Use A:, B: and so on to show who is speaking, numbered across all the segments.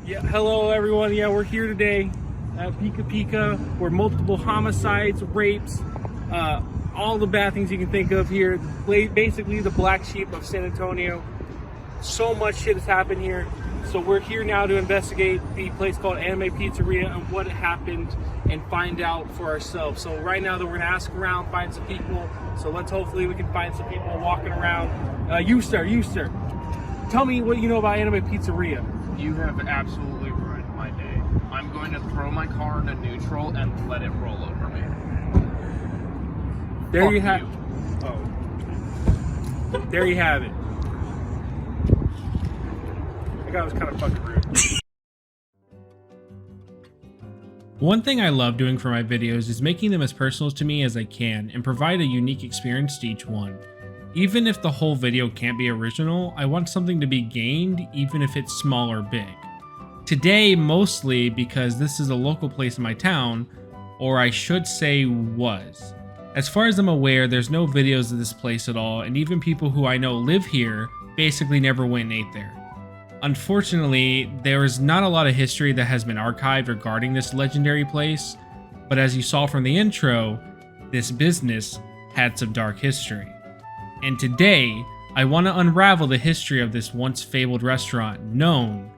A: Yeah, hello everyone. Yeah, we're here today at Pika Pika, where multiple homicides, rapes, all the bad things you can think of here. Basically the black sheep of San Antonio. So much shit has happened here. So we're here now to investigate the place called Anime Pizzeria and what happened and find out for ourselves. So right now we're gonna ask around, find some people. So hopefully we can find some people walking around. You sir, tell me what you know about Anime Pizzeria.
B: You have absolutely ruined my day. I'm going to throw my car into neutral and let it roll over me.
A: There
B: Fuck
A: you have.
B: Oh.
A: There you have it. That guy was kind of fucking rude.
C: One thing I love doing for my videos is making them as personal to me as I can and provide a unique experience to each one. Even if the whole video can't be original, I want something to be gained even if it's small or big. Today, mostly because this is a local place in my town, or I should say was. As far as I'm aware, there's no videos of this place at all, and even people who I know live here basically never went and ate there. Unfortunately, there is not a lot of history that has been archived regarding this legendary place, but as you saw from the intro, this business had some dark history. And today, I want to unravel the history of this once fabled restaurant known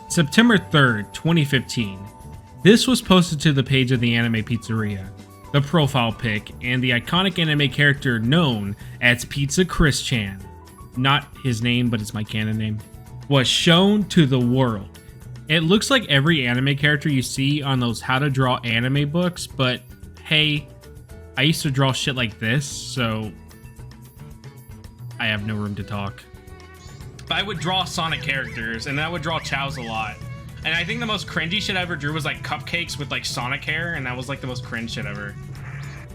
C: September 3rd, 2015. This was posted to the page of the Anime Pizzeria. The profile pic and the iconic anime character known as Pizza Chris Chan, not his name but it's my canon name, was shown to the world. It looks like every anime character you see on those how to draw anime books, but hey, I used to draw shit like this, so I have no room to talk. But I would draw Sonic characters, and I would draw Chow's a lot. And I think the most cringy shit I ever drew was like cupcakes with like Sonic hair, and that was like the most cringe shit ever.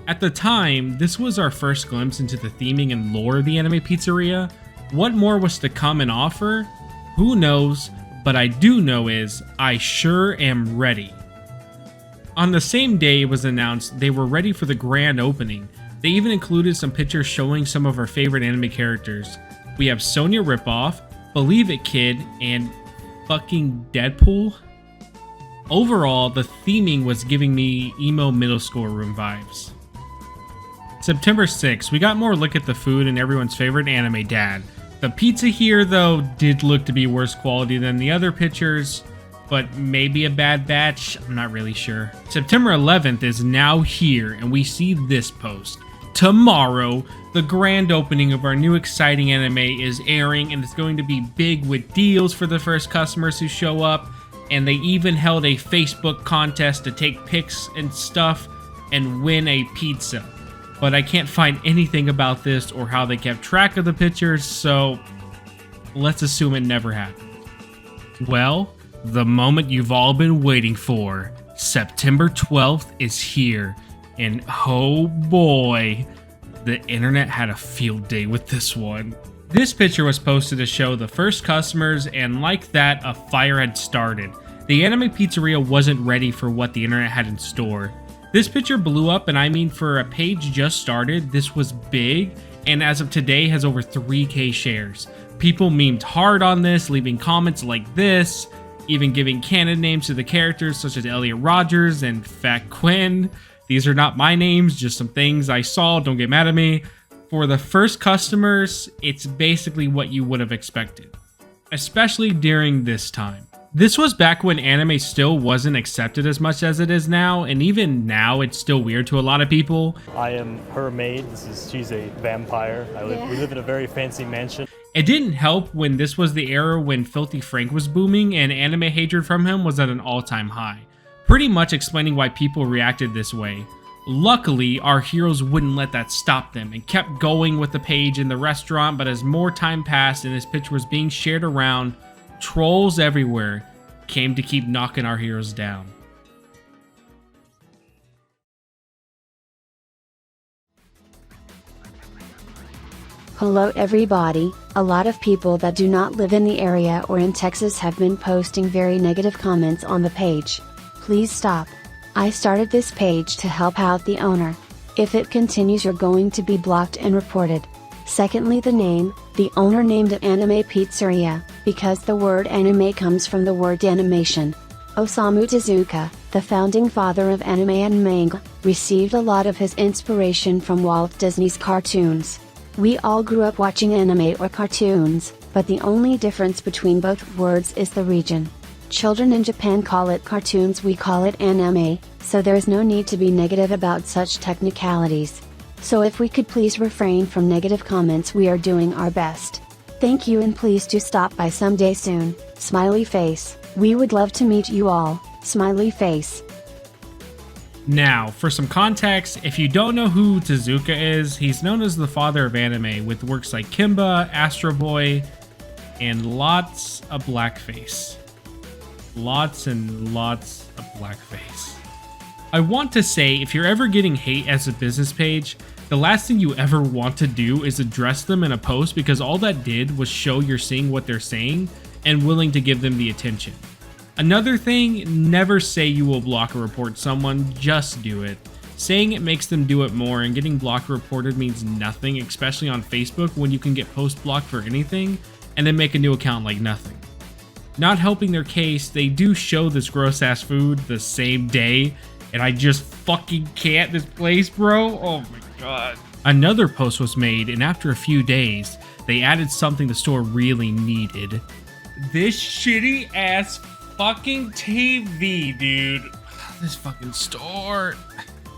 C: At the time, this was our first glimpse into the theming and lore of the Anime Pizzeria. What more was to come and offer? Who knows? But I do know is, I sure am ready. On the same day it was announced they were ready for the grand opening. They even included some pictures showing some of our favorite anime characters. We have Sonya Ripoff, Believe It Kid, and fucking Deadpool. Overall, the theming was giving me emo middle school room vibes. September 6th, we got more look at the food and everyone's favorite anime dad. The pizza here, though, did look to be worse quality than the other pictures, but maybe a bad batch, I'm not really sure. September 11th is now here, and we see this post. Tomorrow, the grand opening of our new exciting anime is airing, and it's going to be big with deals for the first customers who show up, and they even held a Facebook contest to take pics and stuff and win a pizza. But I can't find anything about this or how they kept track of the pictures, so let's assume it never happened. Well, the moment you've all been waiting for, September 12th is here, and oh boy, the internet had a field day with this one. This picture was posted to show the first customers, and like that, a fire had started. The Anime Pizzeria wasn't ready for what the internet had in store. This picture blew up, and I mean for a page just started, this was big, and as of today has over 3K shares. People memed hard on this, leaving comments like this, even giving canon names to the characters such as Elliot Rogers and Fat Quinn. These are not my names, just some things I saw, don't get mad at me. For the first customers, it's basically what you would have expected, especially during this time. This was back when anime still wasn't accepted as much as it is now, and even now it's still weird to a lot of people.
D: I am her maid. She's a vampire. We live in a very fancy mansion.
C: It didn't help when this was the era when Filthy Frank was booming and anime hatred from him was at an all-time high, pretty much explaining why people reacted this way. Luckily, our heroes wouldn't let that stop them and kept going with the page in the restaurant, but as more time passed and this picture was being shared around, trolls everywhere came to keep knocking our heroes down.
E: Hello everybody, a lot of people that do not live in the area or in Texas have been posting very negative comments on the page. Please stop. I started this page to help out the owner. If it continues, you're going to be blocked and reported. Secondly, the name, the owner named it Anime Pizzeria, because the word anime comes from the word animation. Osamu Tezuka, the founding father of anime and manga, received a lot of his inspiration from Walt Disney's cartoons. We all grew up watching anime or cartoons, but the only difference between both words is the region. Children in Japan call it cartoons, we call it anime, so there is no need to be negative about such technicalities. So if we could please refrain from negative comments, we are doing our best. Thank you, and please do stop by someday soon, smiley face. We would love to meet you all, smiley face.
C: Now, for some context, if you don't know who Tezuka is, he's known as the father of anime with works like Kimba, Astro Boy, and lots of blackface. Lots and lots of blackface. I want to say, if you're ever getting hate as a business page, the last thing you ever want to do is address them in a post, because all that did was show you're seeing what they're saying and willing to give them the attention. Another thing, never say you will block or report someone, just do it. Saying it makes them do it more, and getting blocked or reported means nothing, especially on Facebook when you can get post blocked for anything and then make a new account like nothing. Not helping their case, they do show this gross ass food the same day, and I just fucking can't, this place, bro. Oh my god. Another post was made, and after a few days, they added something the store really needed. This shitty ass fucking TV, dude. This fucking store.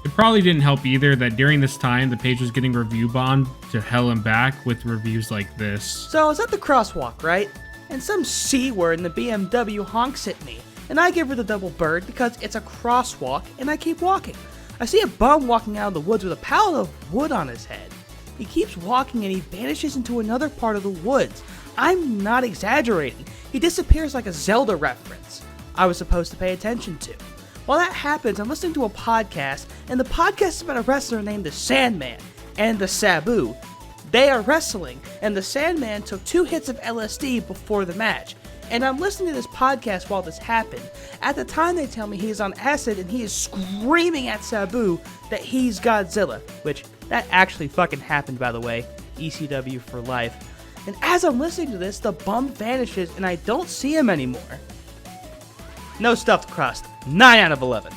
C: It probably didn't help either that during this time, the page was getting review bombed to hell and back with reviews like this.
F: So I was at the crosswalk, right? And some C-word in the BMW honks at me, and I give her the double bird because it's a crosswalk, and I keep walking. I see a bum walking out of the woods with a pallet of wood on his head. He keeps walking and he vanishes into another part of the woods. I'm not exaggerating. He disappears like a Zelda reference I was supposed to pay attention to. While that happens, I'm listening to a podcast, and the podcast is about a wrestler named the Sandman and the Sabu. They are wrestling, and the Sandman took 2 hits of LSD before the match. And I'm listening to this podcast while this happened. At the time, they tell me he is on acid and he is screaming at Sabu that he's Godzilla, which that actually fucking happened, by the way. ECW for life. And as I'm listening to this, the bum vanishes and I don't see him anymore. No stuffed crust. 9 out of 11.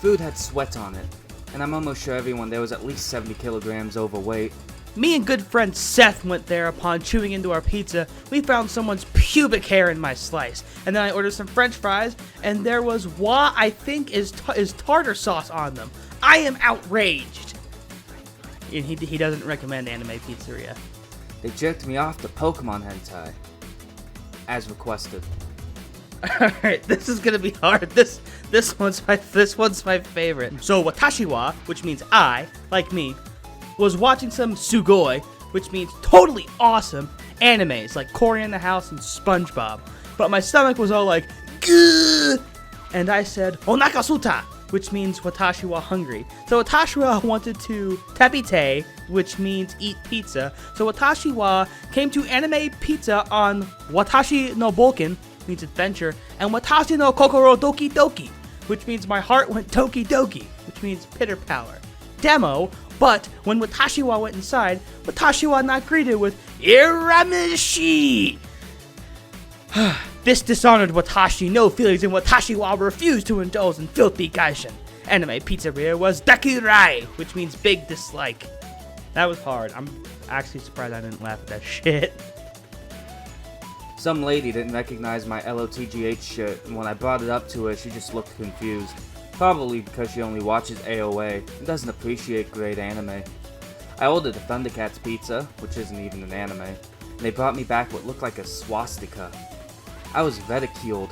G: Food had sweat on it, and I'm almost sure everyone there was at least 70 kilograms overweight.
F: Me and good friend Seth went there. Upon chewing into our pizza, we found someone's pubic hair in my slice. And then I ordered some french fries, and there was what I think is tartar sauce on them. I am outraged. And he doesn't recommend Anime Pizzeria.
G: They jerked me off to Pokemon hentai, as requested.
F: Alright, this is gonna be hard. This one's my favorite. So watashi wa, which means I, like me, was watching some sugoi, which means totally awesome, animes like Cory in the House and SpongeBob. But my stomach was all like, gah! And I said, onaka suta, which means watashi wa hungry. So watashi wa wanted to tepite, which means eat pizza. So watashi wa came to Anime Pizza on Watashi no Boken, means adventure, and Watashi no Kokoro Doki Doki, which means my heart went doki doki, which means pitter power. Demo, but when Watashiwa went inside, Watashiwa not greeted with Iramishi! This dishonored Watashi, no feelings, and Watashiwa refused to indulge in filthy gaishin. Anime Pizzeria was Dakirai, which means big dislike. That was hard. I'm actually surprised I didn't laugh at that shit.
G: Some lady didn't recognize my LOTGH shirt, and when I brought it up to her, she just looked confused. Probably because she only watches AOA and doesn't appreciate great anime. I ordered a Thundercats pizza, which isn't even an anime, and they brought me back what looked like a swastika. I was ridiculed.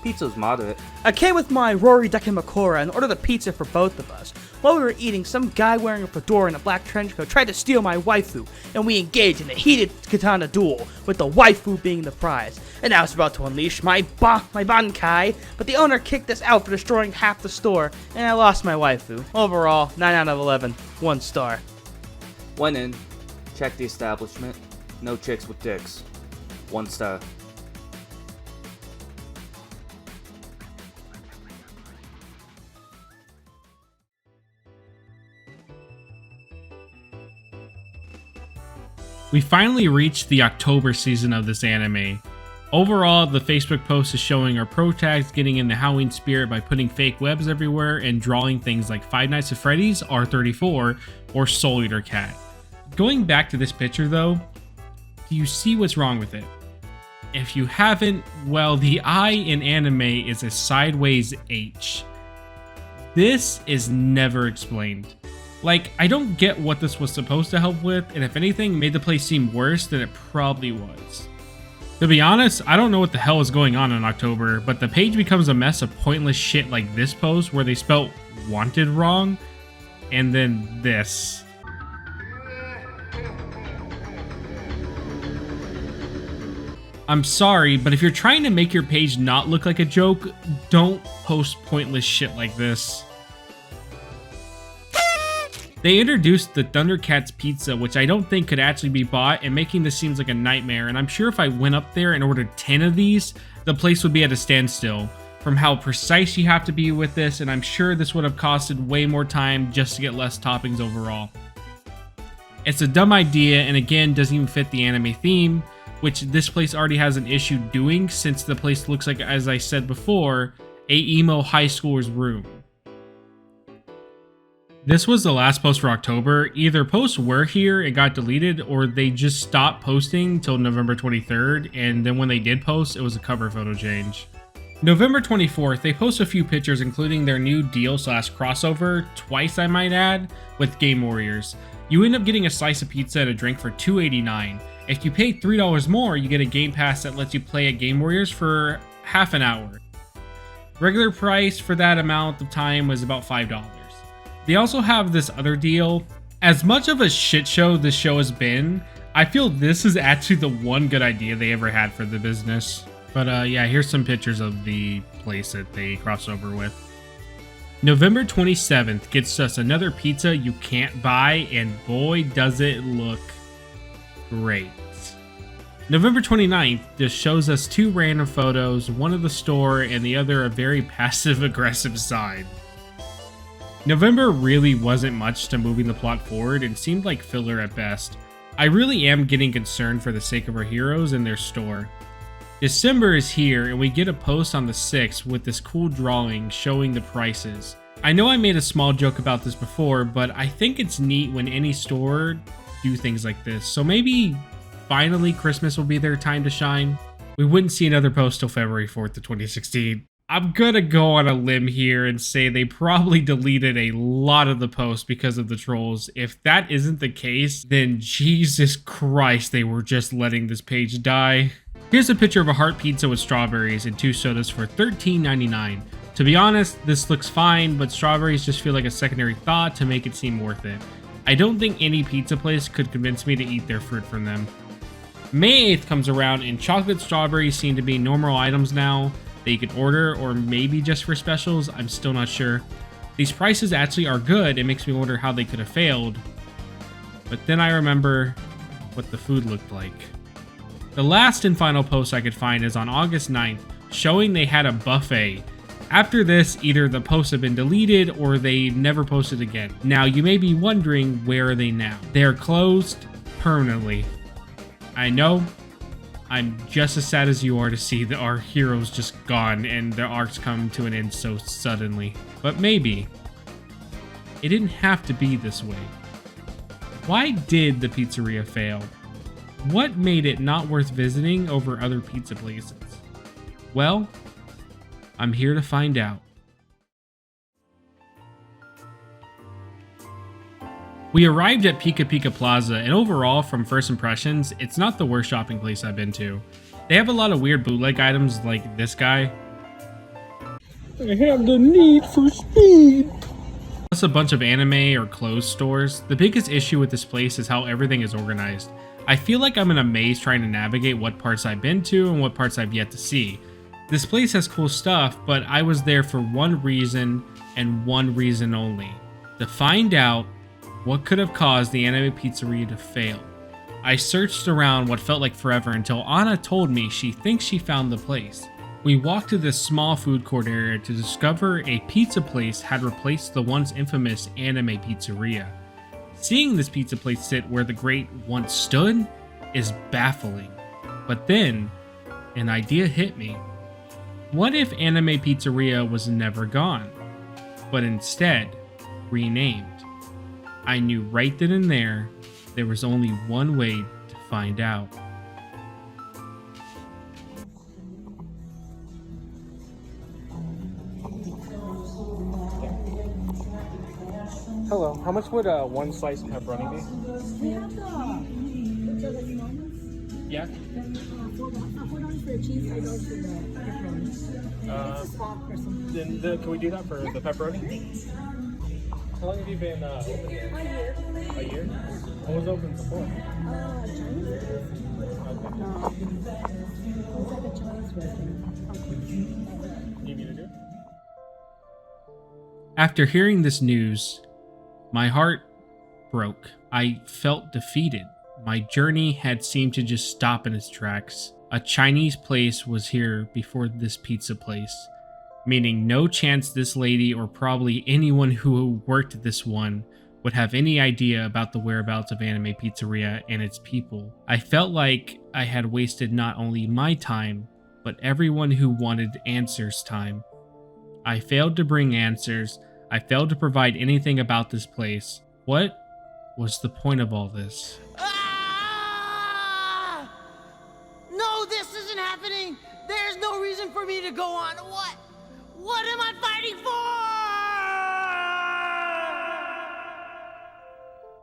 G: Pizza was moderate.
F: I came with my Rory Dakimakura and ordered a pizza for both of us. While we were eating, some guy wearing a fedora and a black trench coat tried to steal my waifu, and we engaged in a heated katana duel, with the waifu being the prize. And I was about to unleash my bankai, but the owner kicked us out for destroying half the store, and I lost my waifu. Overall, 9 out of 11, 1 star.
G: Went in, checked the establishment, no chicks with dicks. 1 star.
C: We finally reached the October season of this anime. Overall, the Facebook post is showing our pro tags getting in the Halloween spirit by putting fake webs everywhere and drawing things like Five Nights at Freddy's, R34, or Soul Eater Cat. Going back to this picture though, do you see what's wrong with it? If you haven't, well, the eye in anime is a sideways H. This is never explained. Like, I don't get what this was supposed to help with, and if anything, made the place seem worse than it probably was. To be honest, I don't know what the hell is going on in October, but the page becomes a mess of pointless shit like this post where they spelt wanted wrong, and then this. I'm sorry, but if you're trying to make your page not look like a joke, don't post pointless shit like this. They introduced the Thundercats pizza, which I don't think could actually be bought, and making this seems like a nightmare, and I'm sure if I went up there and ordered 10 of these, the place would be at a standstill from how precise you have to be with this, and I'm sure this would have costed way more time just to get less toppings overall. It's a dumb idea, and again, doesn't even fit the anime theme, which this place already has an issue doing since the place looks like, as I said before, a emo high schooler's room. This was the last post for October. Either posts were here and got deleted, or they just stopped posting till November 23rd, and then when they did post, it was a cover photo change. November 24th, they post a few pictures including their new deal / crossover, twice I might add, with Game Warriors. You end up getting a slice of pizza and a drink for $2.89. If you pay $3 more, you get a game pass that lets you play at Game Warriors for half an hour. Regular price for that amount of time was about $5. They also have this other deal. As much of a shit show this show has been, I feel this is actually the one good idea they ever had for the business. But yeah, here's some pictures of the place that they cross over with. November 27th gets us another pizza you can't buy, and boy does it look great. November 29th just shows us two random photos, one of the store and the other a very passive-aggressive side. November really wasn't much to moving the plot forward and seemed like filler at best. I really am getting concerned for the sake of our heroes and their store. December is here and we get a post on the 6th with this cool drawing showing the prices. I know I made a small joke about this before, but I think it's neat when any store do things like this, so maybe finally Christmas will be their time to shine. We wouldn't see another post till February 4th of 2016. I'm gonna go on a limb here and say they probably deleted a lot of the posts because of the trolls. If that isn't the case, then Jesus Christ, they were just letting this page die. Here's a picture of a heart pizza with strawberries and 2 sodas for $13.99. To be honest, this looks fine, but strawberries just feel like a secondary thought to make it seem worth it. I don't think any pizza place could convince me to eat their fruit from them. May 8th comes around and chocolate strawberries seem to be normal items now that you can order, or maybe just for specials, I'm still not sure. These prices actually are good, it makes me wonder how they could have failed. But then I remember what the food looked like. The last and final post I could find is on August 9th, showing they had a buffet. After this, either the posts have been deleted or they never posted again. Now, you may be wondering, where are they now? They are closed permanently. I know, I'm just as sad as you are to see that our heroes just gone and their arcs come to an end so suddenly. But maybe it didn't have to be this way. Why did the pizzeria fail? What made it not worth visiting over other pizza places? Well, I'm here to find out. We arrived at Pika Pika Plaza, and overall, from first impressions, it's not the worst shopping place I've been to. They have a lot of weird bootleg items like this guy. I have the need for speed. Plus a bunch of anime or clothes stores. The biggest issue with this place is how everything is organized. I feel like I'm in a maze trying to navigate what parts I've been to and what parts I've yet to see. This place has cool stuff, but I was there for one reason and one reason only. To find out what could have caused the Anime Pizzeria to fail. I searched around what felt like forever until Anna told me she thinks she found the place. We walked to this small food court area to discover a pizza place had replaced the once infamous Anime Pizzeria. Seeing this pizza place sit where the great once stood, is baffling. But then, an idea hit me. What if Anime Pizzeria was never gone, but instead renamed? I knew right then and there was only one way to find out.
A: Hello, how much would one slice of pepperoni be?
H: We have the enormous.
A: Yeah.
H: $4 for the cheese, $5 for the pepperoni. It's a small person.
A: Then can we do that for the pepperoni? How long have you been open here?
H: A year.
A: A year? What was open before?
H: Chinese.
A: Okay.
H: It's like a Chinese restaurant.
A: You need to do it?
C: After hearing this news, my heart broke. I felt defeated. My journey had seemed to just stop in its tracks. A Chinese place was here before this pizza place, meaning no chance this lady or probably anyone who worked at this one would have any idea about the whereabouts of Anime Pizzeria and its people. I felt like I had wasted not only my time, but everyone who wanted answers' time. I failed to bring answers. I failed to provide anything about this place. What was the point of all this?
I: Ah! No, this isn't happening. There's no reason for me to go on. What? What am I fighting for?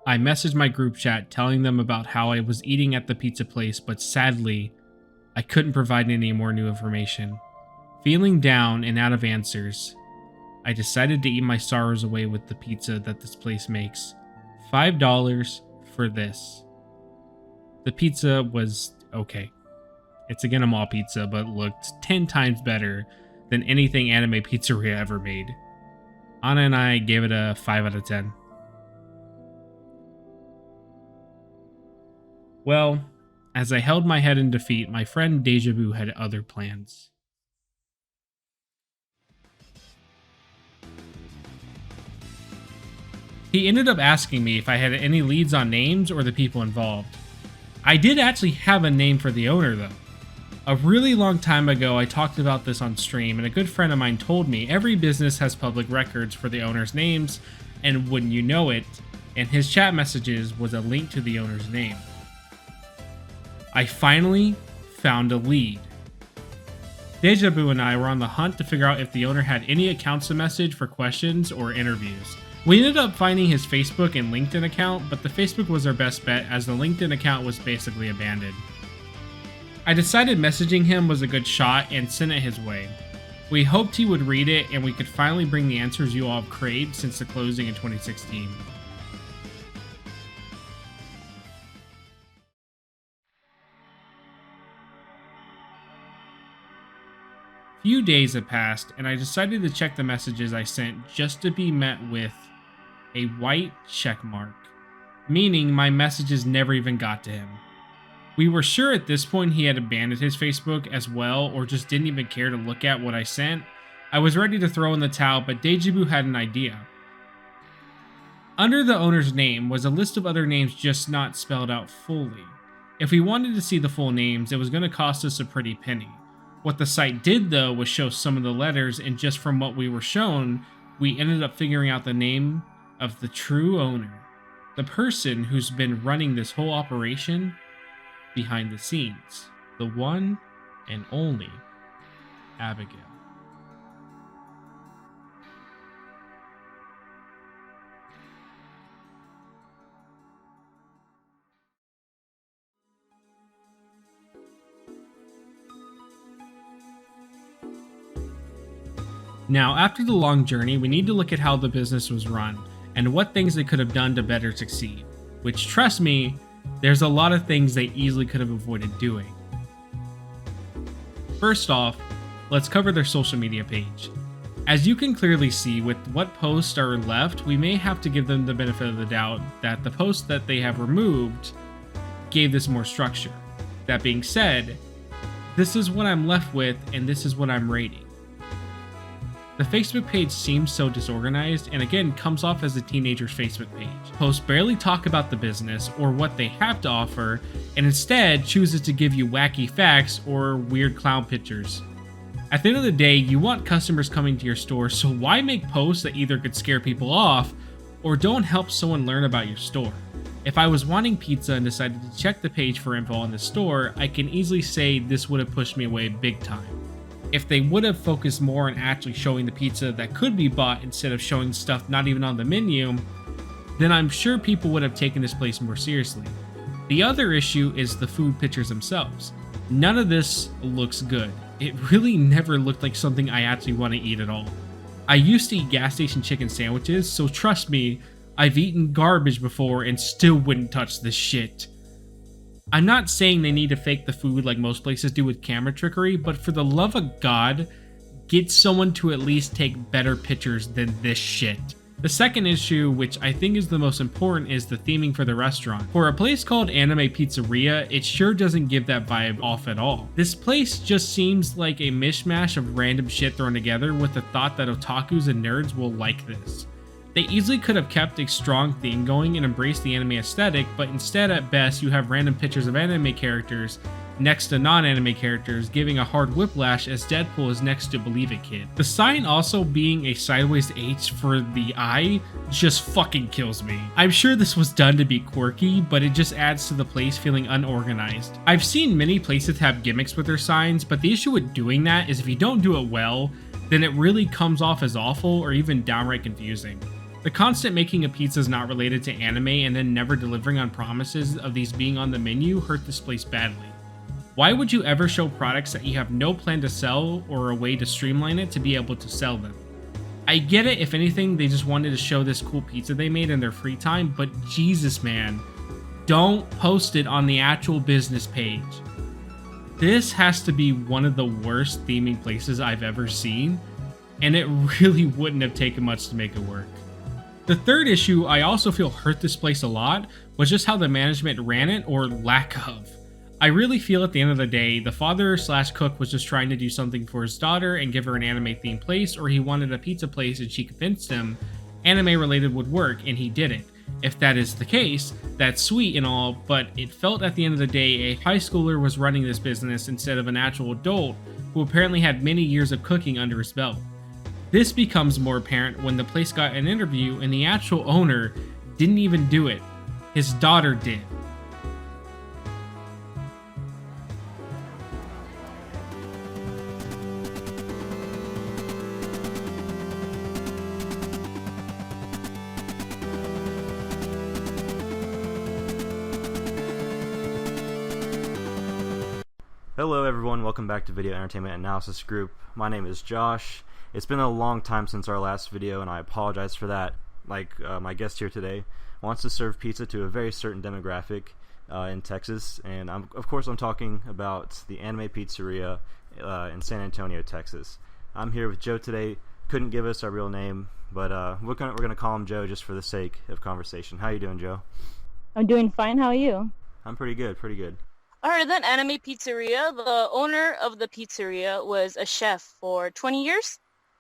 C: I messaged my group chat telling them about how I was eating at the pizza place, but sadly, I couldn't provide any more new information. Feeling down and out of answers, I decided to eat my sorrows away with the pizza that this place makes. $5 for this. The pizza was okay. It's a Mall pizza, but looked 10 times better than anything Anime Pizzeria ever made. Anna and I gave it a 5 out of 10. Well, as I held my head in defeat, my friend Deja Vu had other plans. He ended up asking me if I had any leads on names or the people involved. I did actually have a name for the owner though. A really long time ago I talked about this on stream, and a good friend of mine told me every business has public records for the owner's names, and wouldn't you know it, in his chat messages was a link to the owner's name. I finally found a lead. Deja Vu and I were on the hunt to figure out if the owner had any accounts to message for questions or interviews. We ended up finding his Facebook and LinkedIn account, but the Facebook was our best bet as the LinkedIn account was basically abandoned. I decided messaging him was a good shot and sent it his way. We hoped he would read it and we could finally bring the answers you all have craved since the closing in 2016. Few days had passed, and I decided to check the messages I sent just to be met with a white check mark, meaning my messages never even got to him. We were sure at this point he had abandoned his Facebook as well, or just didn't even care to look at what I sent. I was ready to throw in the towel, but Deja Vu had an idea. Under the owner's name was a list of other names just not spelled out fully. If we wanted to see the full names, it was going to cost us a pretty penny. What the site did though was show some of the letters, and just from what we were shown, we ended up figuring out the name of the true owner. The person who's been running this whole operation behind the scenes. The one and only Abigail. Now, after the long journey, we need to look at how the business was run and what things they could have done to better succeed, which, trust me, there's a lot of things they easily could have avoided doing. First off, let's cover their social media page. As you can clearly see, with what posts are left, we may have to give them the benefit of the doubt that the posts that they have removed gave this more structure. That being said, this is what I'm left with, and this is what I'm rating. The Facebook page seems so disorganized and again comes off as a teenager's Facebook page. Posts barely talk about the business or what they have to offer, and instead chooses to give you wacky facts or weird clown pictures. At the end of the day, you want customers coming to your store, so why make posts that either could scare people off or don't help someone learn about your store? If I was wanting pizza and decided to check the page for info on the store, I can easily say this would have pushed me away big time. If they would have focused more on actually showing the pizza that could be bought instead of showing stuff not even on the menu, then I'm sure people would have taken this place more seriously. The other issue is the food pictures themselves. None of this looks good. It really never looked like something I actually want to eat at all. I used to eat gas station chicken sandwiches, so trust me, I've eaten garbage before and still wouldn't touch this shit. I'm not saying they need to fake the food like most places do with camera trickery, but for the love of God, get someone to at least take better pictures than this shit. The second issue, which I think is the most important, is the theming for the restaurant. For a place called Anime Pizzeria, it sure doesn't give that vibe off at all. This place just seems like a mishmash of random shit thrown together with the thought that otakus and nerds will like this. They easily could have kept a strong theme going and embraced the anime aesthetic, but instead at best you have random pictures of anime characters next to non-anime characters, giving a hard whiplash as Deadpool is next to Believe It Kid. The sign also being a sideways H for the eye just fucking kills me. I'm sure this was done to be quirky, but it just adds to the place feeling unorganized. I've seen many places have gimmicks with their signs, but the issue with doing that is if you don't do it well, then it really comes off as awful or even downright confusing. The constant making of pizzas not related to anime and then never delivering on promises of these being on the menu hurt this place badly. Why would you ever show products that you have no plan to sell or a way to streamline it to be able to sell them? I get it, if anything, they just wanted to show this cool pizza they made in their free time, but Jesus man, don't post it on the actual business page. This has to be one of the worst theming places I've ever seen, and it really wouldn't have taken much to make it work. The third issue I also feel hurt this place a lot was just how the management ran it, or lack of. I really feel at the end of the day, the father/cook was just trying to do something for his daughter and give her an anime themed place, or he wanted a pizza place and she convinced him anime related would work and he did it. If that is the case, that's sweet and all, but it felt at the end of the day a high schooler was running this business instead of an actual adult who apparently had many years of cooking under his belt. This becomes more apparent when the place got an interview and the actual owner didn't even do it. His daughter did.
J: Hello everyone, welcome back to Video Entertainment Analysis Group. My name is Josh. It's been a long time since our last video and I apologize for that. My guest here today wants to serve pizza to a very certain demographic in Texas, and of course I'm talking about the Anime Pizzeria in San Antonio, Texas. I'm here with Joe today. Couldn't give us our real name, but we're gonna call him Joe just for the sake of conversation. How you doing, Joe?
K: I'm doing fine. How are you?
J: I'm pretty good, pretty good.
K: Alright then, Anime Pizzeria. The owner of the pizzeria was a chef for 20 years.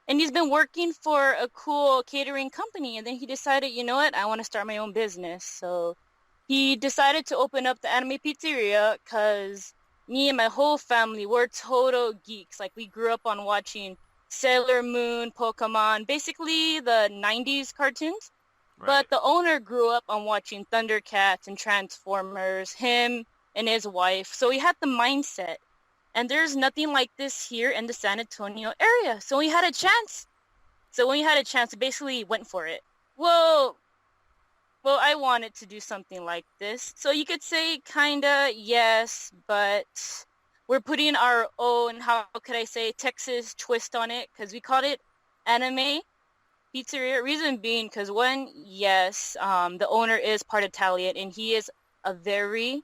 K: And he's been working for a cool catering company. And then he decided, you know what, I want to start my own business. So he decided to open up the Anime Pizzeria because me and my whole family, we're total geeks. Like, we grew up on watching Sailor Moon, Pokemon, basically the 90s cartoons. Right. But the owner grew up on watching Thundercats and Transformers, him and his wife. So he had the mindset. And there's nothing like this here in the San Antonio area. So we had a chance. We basically went for it. Well, I wanted to do something like this. So you could say kinda yes, but we're putting our own, how could I say, Texas twist on it. Because we called it Anime Pizzeria. Reason being, because one, yes, the owner is part Italian. And he's a very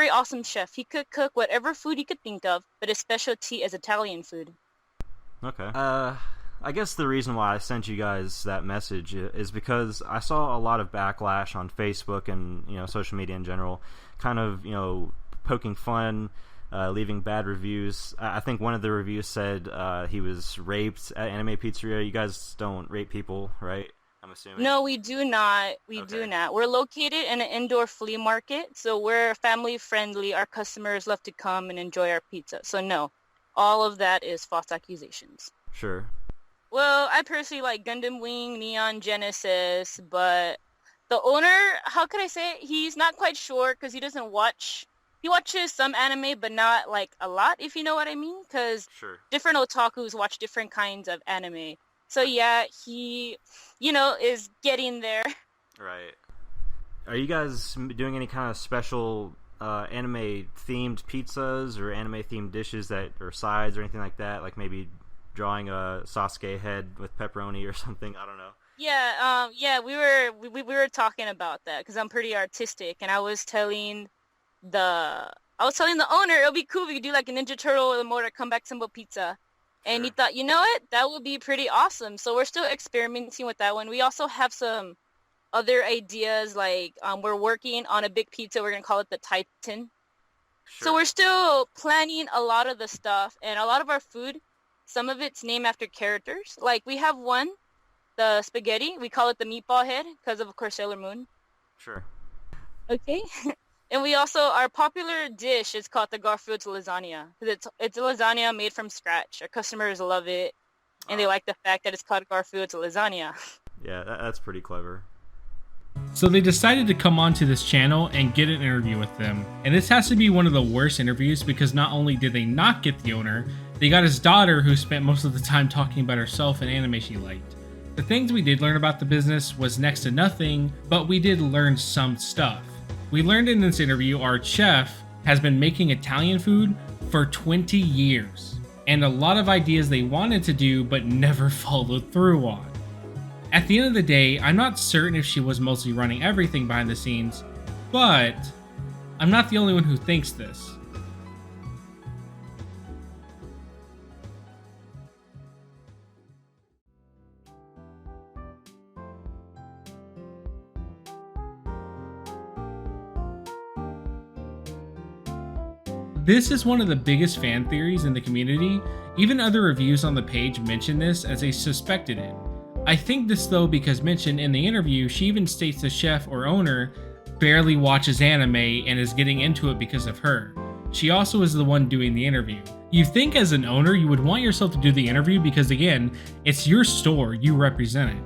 K: awesome chef. He could cook whatever food he could think of, but his specialty is Italian food.
J: Okay. I guess the reason why I sent you guys that message is because I saw a lot of backlash on Facebook and, social media in general, kind of, poking fun leaving bad reviews. I think one of the reviews said he was raped at Anime Pizzeria. You guys don't rape people, right? I'm assuming.
K: No, we do not. We do not. We're located in an indoor flea market, so we're family friendly. Our customers love to come and enjoy our pizza. So no, all of that is false accusations.
J: Sure.
K: Well, I personally like Gundam Wing, Neon Genesis, but the owner, how could I say it? He's not quite sure because he doesn't watch. He watches some anime, but not like a lot, if you know what I mean. Because different otakus watch different kinds of anime. So yeah, he, is getting there.
J: Right. Are you guys doing any kind of special anime themed pizzas or anime themed dishes or sides or anything like that? Like maybe drawing a Sasuke head with pepperoni or something? I don't know.
K: Yeah, we were talking about that because I'm pretty artistic, and I was telling the owner it'll be cool if we could do like a Ninja Turtle or the Mortal Kombat Symbol pizza. And he thought, you know what, that would be pretty awesome. So we're still experimenting with that one. We also have some other ideas, like we're working on a big pizza. We're going to call it the Titan. So we're still planning a lot of the stuff. And a lot of our food, some of it's named after characters. Like we have one, the spaghetti. We call it the meatball head because of course, Sailor Moon.
J: Sure.
K: Okay. And we also, our popular dish is called the Garfield's lasagna. Because it's a lasagna made from scratch. Our customers love it. And they like the fact that it's called Garfield's lasagna.
J: Yeah, that's pretty clever.
C: So they decided to come onto this channel and get an interview with them. And this has to be one of the worst interviews because not only did they not get the owner, they got his daughter who spent most of the time talking about herself and anime she liked. The things we did learn about the business was next to nothing, but we did learn some stuff. We learned in this interview our chef has been making Italian food for 20 years, and a lot of ideas they wanted to do but never followed through on. At the end of the day, I'm not certain if she was mostly running everything behind the scenes, but I'm not the only one who thinks this. This is one of the biggest fan theories in the community. Even other reviews on the page mention this as they suspected it. I think this though because mentioned in the interview, she even states the chef or owner barely watches anime and is getting into it because of her. She also is the one doing the interview. You think as an owner you would want yourself to do the interview because again, it's your store, you represent it.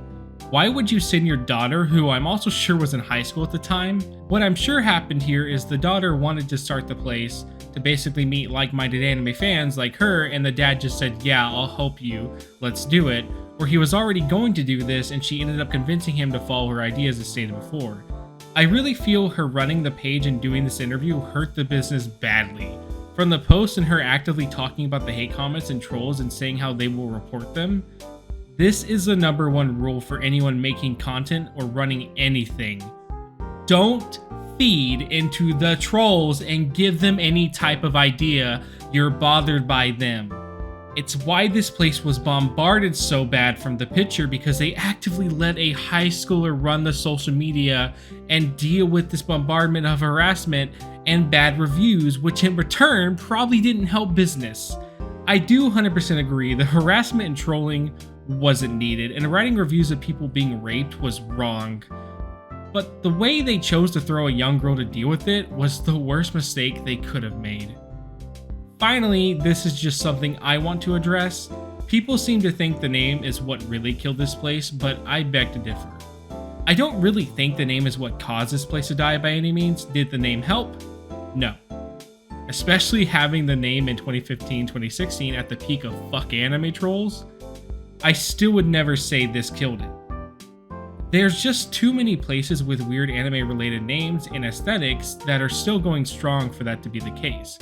C: Why would you send your daughter, who I'm also sure was in high school at the time? What I'm sure happened here is the daughter wanted to start the place to basically meet like-minded anime fans like her, and the dad just said, yeah, I'll help you, let's do it. Or he was already going to do this and she ended up convincing him to follow her ideas as stated before. I really feel her running the page and doing this interview hurt the business badly. From the post and her actively talking about the hate comments and trolls and saying how they will report them, this is the number one rule for anyone making content or running anything. Don't feed into the trolls and give them any type of idea you're bothered by them. It's why this place was bombarded so bad from the picture because they actively let a high schooler run the social media and deal with this bombardment of harassment and bad reviews, which in return probably didn't help business. I do 100% agree the harassment and trolling wasn't needed, and writing reviews of people being raped was wrong. But the way they chose to throw a young girl to deal with it was the worst mistake they could have made. Finally, this is just something I want to address. People seem to think the name is what really killed this place, but I beg to differ. I don't really think the name is what caused this place to die by any means. Did the name help? No. Especially having the name in 2015-2016 at the peak of fuck anime trolls, I still would never say this killed it. There's just too many places with weird anime related names and aesthetics that are still going strong for that to be the case.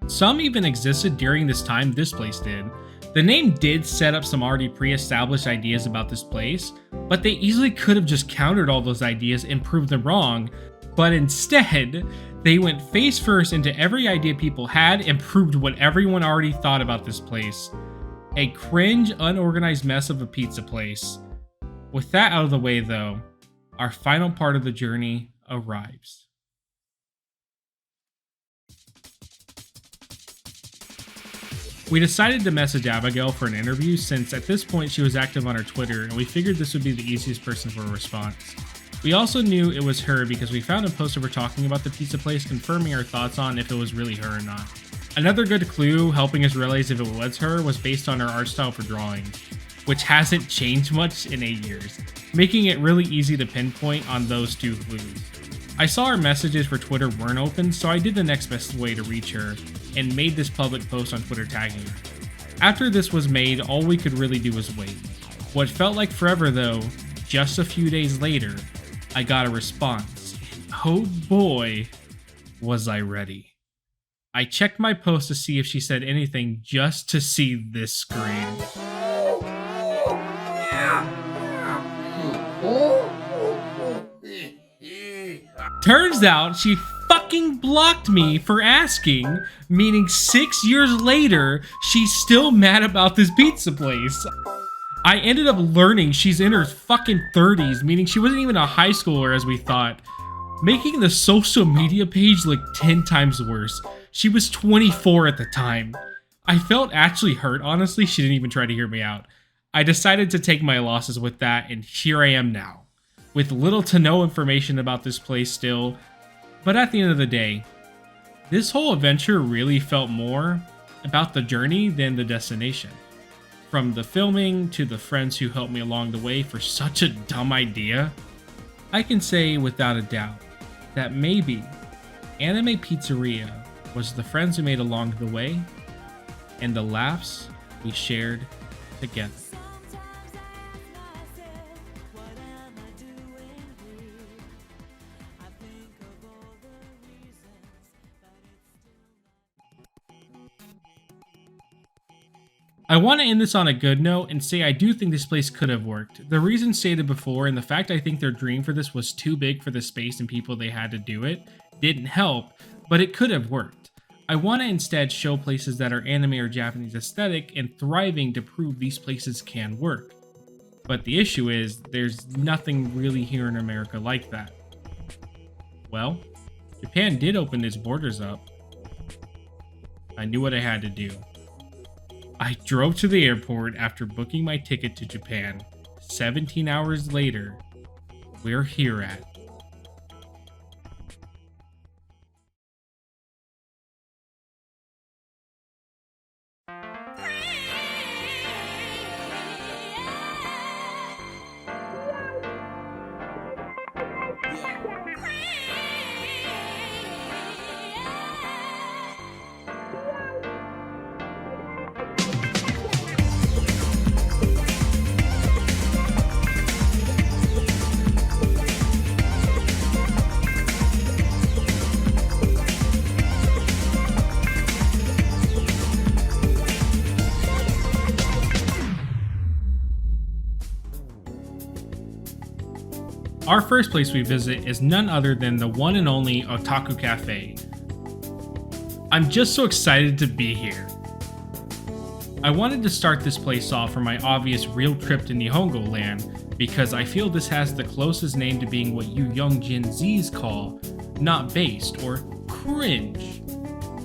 C: Some even existed during this time this place did. The name did set up some already pre-established ideas about this place, but they easily could have just countered all those ideas and proved them wrong, but instead, they went face first into every idea people had and proved what everyone already thought about this place. A cringe, unorganized mess of a pizza place. With that out of the way though, our final part of the journey arrives. We decided to message Abigail for an interview since at this point she was active on her Twitter and we figured this would be the easiest person for a response. We also knew it was her because we found a post of her talking about the pizza place confirming our thoughts on if it was really her or not. Another good clue helping us realize if it was her was based on her art style for drawing, which hasn't changed much in 8 years, making it really easy to pinpoint on those two clues. I saw her messages for Twitter weren't open, so I did the next best way to reach her and made this public post on Twitter tagging her. After this was made, all we could really do was wait. What felt like forever though, just a few days later, I got a response. Oh boy, was I ready. I checked my post to see if she said anything just to see this screen. Turns out she fucking blocked me for asking, meaning 6 years later, she's still mad about this pizza place. I ended up learning she's in her fucking 30s, meaning she wasn't even a high schooler as we thought, making the social media page look 10 times worse. She was 24 at the time. I felt actually hurt, honestly. She didn't even try to hear me out. I decided to take my losses with that, and here I am now, with little to no information about this place still. But at the end of the day, this whole adventure really felt more about the journey than the destination. From the filming to the friends who helped me along the way for such a dumb idea, I can say without a doubt that maybe Anime Pizzeria was the friends we made along the way and the laughs we shared together. I want to end this on a good note and say I do think this place could have worked. The reason stated before and the fact I think their dream for this was too big for the space and people they had to do it didn't help, but it could have worked. I want to instead show places that are anime or Japanese aesthetic and thriving to prove these places can work. But the issue is, there's nothing really here in America like that. Well, Japan did open its borders up. I knew what I had to do. I drove to the airport after booking my ticket to Japan. 17 hours later, we're here at Our first place we visit is none other than the one and only Otaku Cafe. I'm just so excited to be here. I wanted to start this place off for my obvious real trip to Nihongo land because I feel this has the closest name to being what you young Gen Zs call not based or cringe.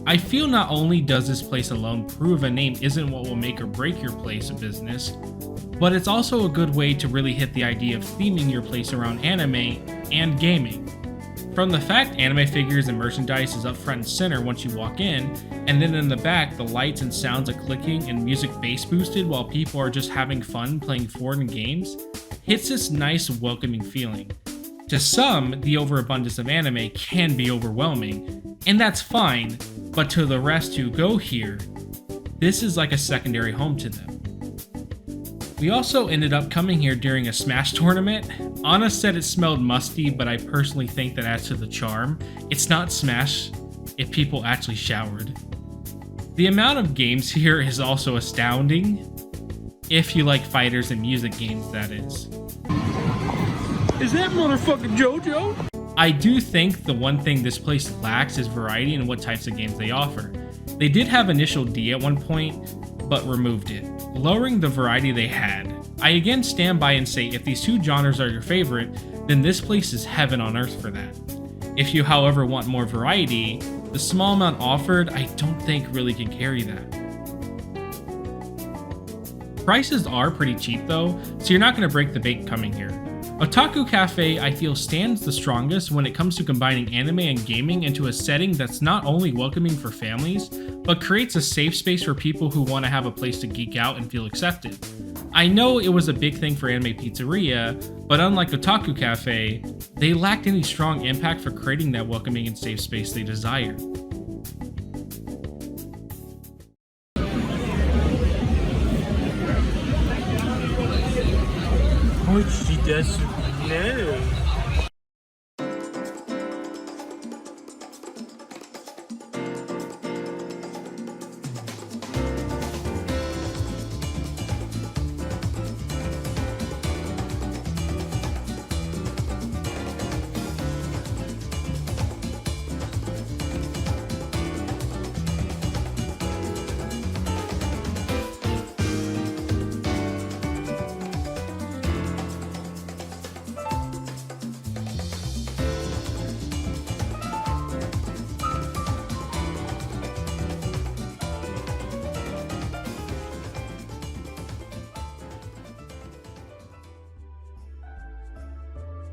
C: I feel not only does this place alone prove a name isn't what will make or break your place of business, but it's also a good way to really hit the idea of theming your place around anime and gaming. From the fact anime figures and merchandise is up front and center once you walk in, and then in the back the lights and sounds are clicking and music bass boosted while people are just having fun playing foreign games, hits this nice welcoming feeling. To some, the overabundance of anime can be overwhelming, and that's fine, but to the rest who go here, this is like a secondary home to them. We also ended up coming here during a Smash tournament. Anna said it smelled musty, but I personally think that adds to the charm. It's not Smash if people actually showered. The amount of games here is also astounding, if you like fighters and music games, that is.
A: Is that motherfucking JoJo?
C: I do think the one thing this place lacks is variety in what types of games they offer. They did have Initial D at one point, but removed it, lowering the variety they had. I again stand by and say if these two genres are your favorite, then this place is heaven on earth for that. If you, however, want more variety, the small amount offered I don't think really can carry that. Prices are pretty cheap though, so you're not going to break the bank coming here. Otaku Cafe I feel stands the strongest when it comes to combining anime and gaming into a setting that's not only welcoming for families, but creates a safe space for people who want to have a place to geek out and feel accepted. I know it was a big thing for Anime Pizzeria, but unlike Otaku Cafe, they lacked any strong impact for creating that welcoming and safe space they desired.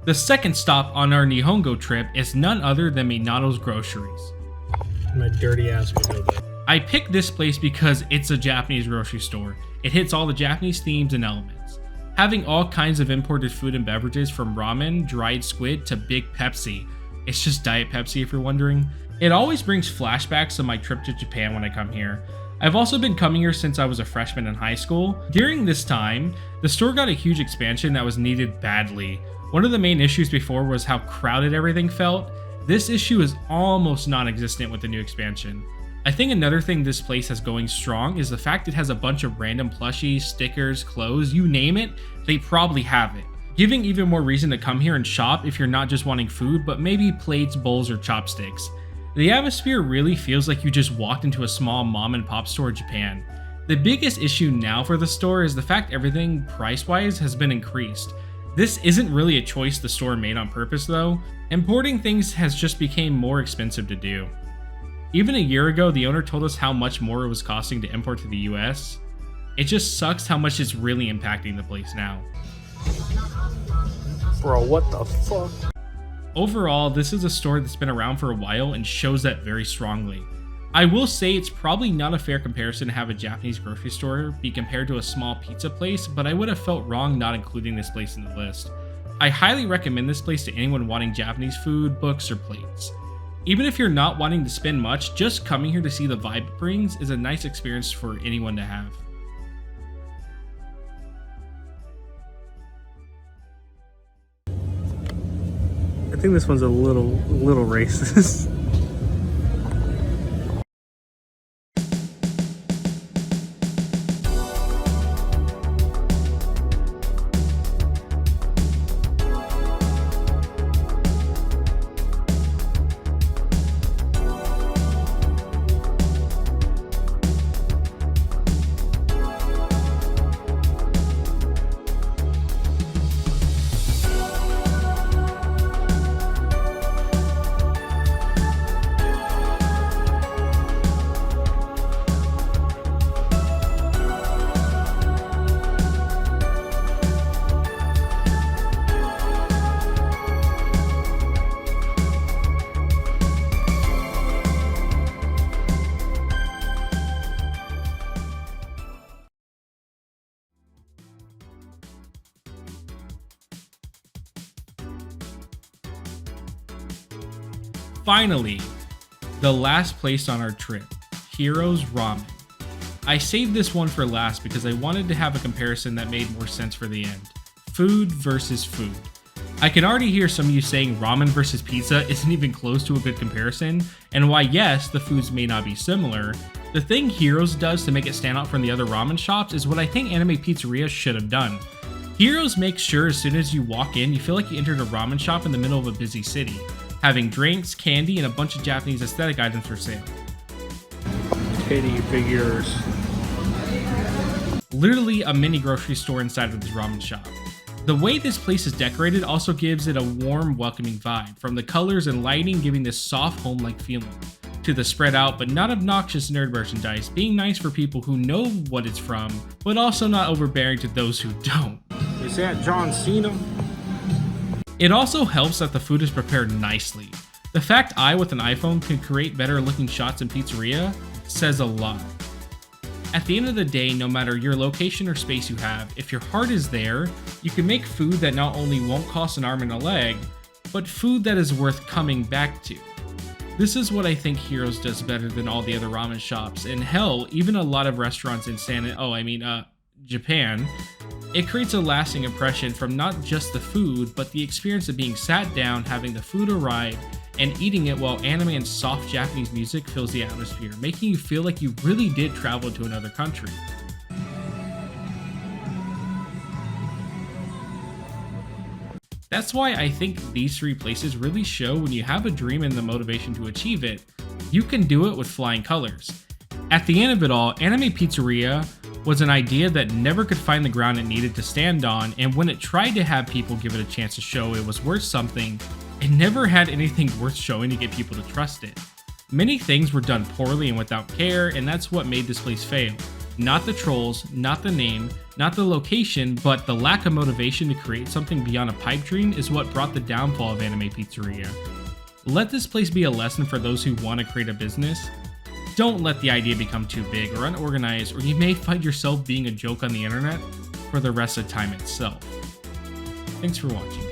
C: The second stop on our Nihongo trip is none other than Minado's Groceries.
A: My dirty ass would know that.
C: I picked this place because it's a Japanese grocery store. It hits all the Japanese themes and elements. Having all kinds of imported food and beverages from ramen, dried squid to big Pepsi. It's just Diet Pepsi if you're wondering. It always brings flashbacks of my trip to Japan when I come here. I've also been coming here since I was a freshman in high school. During this time, the store got a huge expansion that was needed badly. One of the main issues before was how crowded everything felt. This issue is almost non-existent with the new expansion. I think another thing this place has going strong is the fact it has a bunch of random plushies, stickers, clothes, you name it, they probably have it. Giving even more reason to come here and shop if you're not just wanting food, but maybe plates, bowls, or chopsticks. The atmosphere really feels like you just walked into a small mom and pop store in Japan. The biggest issue now for the store is the fact everything price-wise has been increased. This isn't really a choice the store made on purpose though. Importing things has just become more expensive to do. Even a year ago, the owner told us how much more it was costing to import to the US. It just sucks how much it's really impacting the place now.
A: Bro, what the fuck?
C: Overall, this is a store that's been around for a while and shows that very strongly. I will say it's probably not a fair comparison to have a Japanese grocery store be compared to a small pizza place, but I would have felt wrong not including this place in the list. I highly recommend this place to anyone wanting Japanese food, books, or plates. Even if you're not wanting to spend much, just coming here to see the vibe it brings is a nice experience for anyone to have.
A: I think this one's a little racist.
C: Finally, the last place on our trip, Hero's Ramen. I saved this one for last because I wanted to have a comparison that made more sense for the end. Food versus food. I can already hear some of you saying ramen versus pizza isn't even close to a good comparison, and why yes, the foods may not be similar. The thing Heroes does to make it stand out from the other ramen shops is what I think Anime Pizzeria should have done. Heroes makes sure as soon as you walk in, you feel like you entered a ramen shop in the middle of a busy city, having drinks, candy, and a bunch of Japanese aesthetic items for sale.
A: Titty figures.
C: Literally a mini grocery store inside of this ramen shop. The way this place is decorated also gives it a warm, welcoming vibe, from the colors and lighting giving this soft, home-like feeling. to the spread out but not obnoxious nerd merchandise, being nice for people who know what it's from, but also not overbearing to those who don't.
A: Is that John Cena?
C: It also helps that the food is prepared nicely. The fact I with an iPhone can create better looking shots in pizzeria says a lot. At the end of the day, no matter your location or space you have, if your heart is there, you can make food that not only won't cost an arm and a leg, but food that is worth coming back to. This is what I think Heroes does better than all the other ramen shops, and hell, even a lot of restaurants in Japan. It creates a lasting impression from not just the food, but the experience of being sat down, having the food arrive, and eating it while anime and soft Japanese music fills the atmosphere, making you feel like you really did travel to another country. That's why I think these three places really show when you have a dream and the motivation to achieve it, you can do it with flying colors. At the end of it all, Anime Pizzeria was an idea that never could find the ground it needed to stand on, and when it tried to have people give it a chance to show it was worth something, it never had anything worth showing to get people to trust it. Many things were done poorly and without care, and that's what made this place fail. Not the trolls, not the name, not the location, but the lack of motivation to create something beyond a pipe dream is what brought the downfall of Anime Pizzeria. Let this place be a lesson for those who want to create a business. Don't let the idea become too big or unorganized, or you may find yourself being a joke on the internet for the rest of time itself. Thanks for watching.